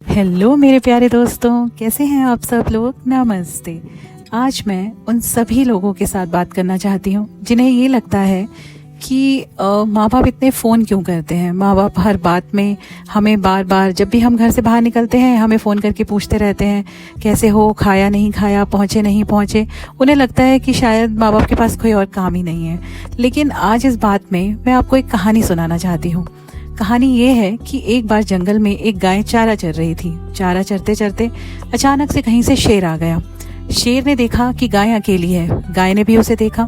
Hello मेरे प्यारे दोस्तों, कैसे हैं आप सब लोग। नमस्ते। आज मैं उन सभी लोगों के साथ बात करना चाहती हूँ जिन्हें ये लगता है कि माँ बाप इतने फ़ोन क्यों करते हैं। माँ बाप हर बात में हमें बार बार, जब भी हम घर से बाहर निकलते हैं, हमें फ़ोन करके पूछते रहते हैं कैसे हो, खाया नहीं खाया, पहुँचे नहीं पहुँचे। उन्हें लगता है कि शायद माँ बाप के पास कोई और काम ही नहीं है। लेकिन आज इस बात में मैं आपको एक कहानी सुनाना चाहती हूँ। कहानी ये है कि एक बार जंगल में एक गाय चारा चर रही थी। चारा चरते चरते अचानक से कहीं से शेर आ गया। शेर ने देखा कि गाय अकेली है। गाय ने भी उसे देखा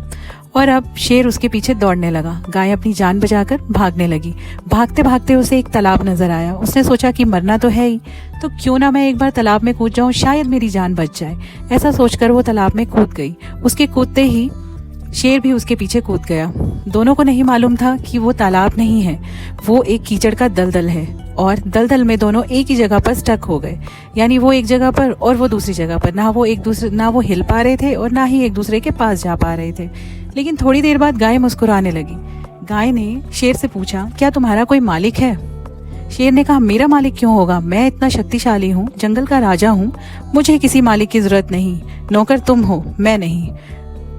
और अब शेर उसके पीछे दौड़ने लगा। गाय अपनी जान बचाकर भागने लगी। भागते भागते उसे एक तालाब नजर आया। उसने सोचा कि मरना तो है ही, तो क्यों ना मैं एक बार तालाब में कूद जाऊं, शायद मेरी जान बच जाए। ऐसा सोचकर वो तालाब में कूद गई। उसके कूदते ही शेर भी उसके पीछे कूद गया। दोनों को नहीं मालूम था कि वो तालाब नहीं है, वो एक कीचड़ का दलदल है। और दलदल में दोनों एक ही जगह पर स्टक हो गए, यानी वो एक जगह पर और वो दूसरी जगह पर। ना वो हिल पा रहे थे और ना ही एक दूसरे के पास जा पा रहे थे। लेकिन थोड़ी देर बाद गाय मुस्कुराने लगी। गाय ने शेर से पूछा, क्या तुम्हारा कोई मालिक है? शेर ने कहा, मेरा मालिक क्यों होगा, मैं इतना शक्तिशाली हूँ, जंगल का राजा हूँ, मुझे किसी मालिक की जरूरत नहीं। नौकर तुम हो, मैं नहीं।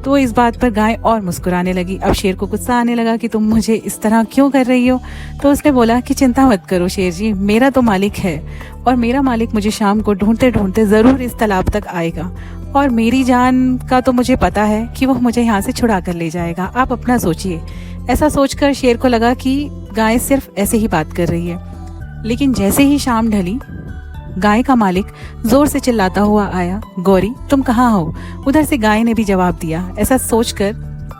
तो इस बात पर गाय और मुस्कुराने लगी। अब शेर को गुस्सा आने लगा कि तुम मुझे इस तरह क्यों कर रही हो। तो उसने बोला कि चिंता मत करो शेर जी, मेरा तो मालिक है और मेरा मालिक मुझे शाम को ढूंढते ढूंढते जरूर इस तालाब तक आएगा और मेरी जान का तो मुझे पता है कि वो मुझे यहाँ से छुड़ा कर ले जाएगा। आप अपना सोचिए। ऐसा सोचकर शेर को लगा कि गाय सिर्फ ऐसे ही बात कर रही है। लेकिन जैसे ही शाम ढली, गाय का मालिक जोर से चिल्लाता हुआ आया, गौरी तुम कहाँ हो? उधर से गाय ने भी जवाब दिया। ऐसा सोचकर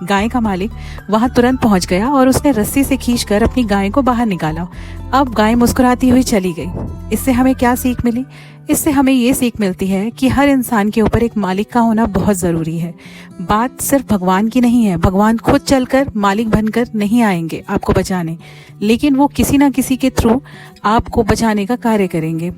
गाय का मालिक वहां तुरंत पहुंच गया और उसने रस्सी से खींचकर अपनी गाय को बाहर निकाला। अब गाय मुस्कुराती हुई चली गई। इससे हमें क्या सीख मिली? इससे हमें ये सीख मिलती है कि हर इंसान के ऊपर एक मालिक का होना बहुत जरूरी है। बात सिर्फ भगवान की नहीं है। भगवान खुद चलकर मालिक बनकर नहीं आएंगे आपको बचाने, लेकिन वो किसी ना किसी के थ्रू आपको बचाने का कार्य करेंगे।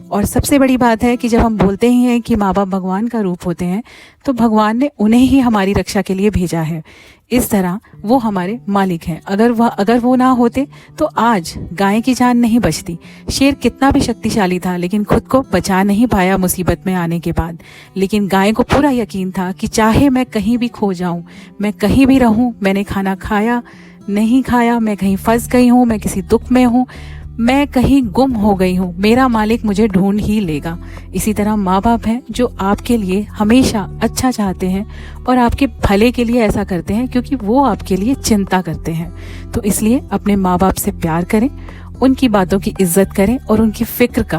और सबसे बड़ी बात है कि जब हम बोलते ही हैं कि माँ बाप भगवान का रूप होते हैं, तो भगवान ने उन्हें ही हमारी रक्षा के लिए भेजा है। इस तरह वो हमारे मालिक हैं। अगर वो ना होते तो आज गाय की जान नहीं बचती। शेर कितना भी शक्तिशाली था, लेकिन खुद को बचा नहीं पाया मुसीबत में आने के बाद। लेकिन गाय को पूरा यकीन था कि चाहे मैं कहीं भी खो जाऊं, मैं कहीं भी रहूं, मैंने खाना खाया नहीं खाया, मैं कहीं फंस गई हूं, मैं किसी दुख में हूं, मैं कहीं गुम हो गई हूँ, मेरा मालिक मुझे ढूंढ ही लेगा। इसी तरह माँ बाप हैं जो आपके लिए हमेशा अच्छा चाहते हैं और आपके भले के लिए ऐसा करते हैं, क्योंकि वो आपके लिए चिंता करते हैं। तो इसलिए अपने माँ बाप से प्यार करें, उनकी बातों की इज्जत करें और उनकी फिक्र का